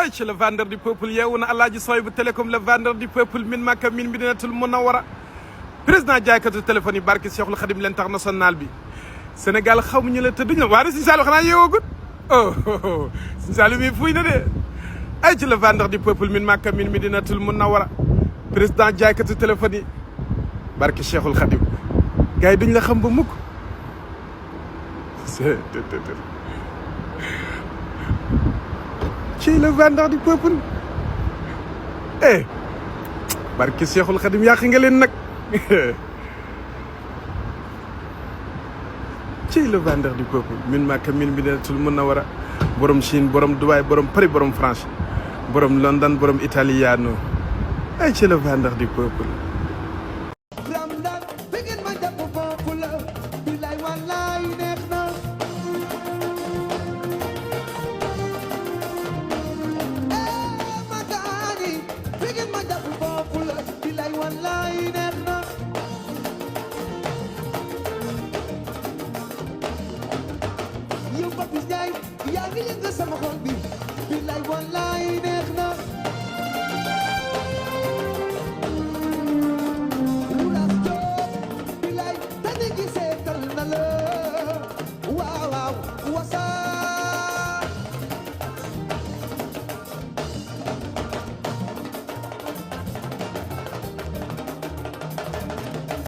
ay ci le vendeur du peuple yeewu na Alaaji Soy bu télécom le vendeur du peuple min Makka min Medinatul Munawwara président jaaykatu téléphone yi barke Cheikhul Khadim l'international bi Sénégal xamuñu la te duñ la waaye Serigne Saliou xanaa yeewoogut oh Serigne Saliou mi fuy na de ay ci le vendeur du peuple min Makka min Medinatul Munawwara président jaaykatu téléphone yi barke Cheikhul Khadim gars yi duñ la xam ba mukk ci le vendeur du peuple barke Cheikhul Khadim yàq nga leen nag ci le vendeur du peuple min Makka min Medinatul Munawwara borom Chine borom Dubaï borom Paris borom France borom London borom Italiano ay ci le vendeur du peuple yow Papis Ndiaye yaa ngi yëngal sama xol bi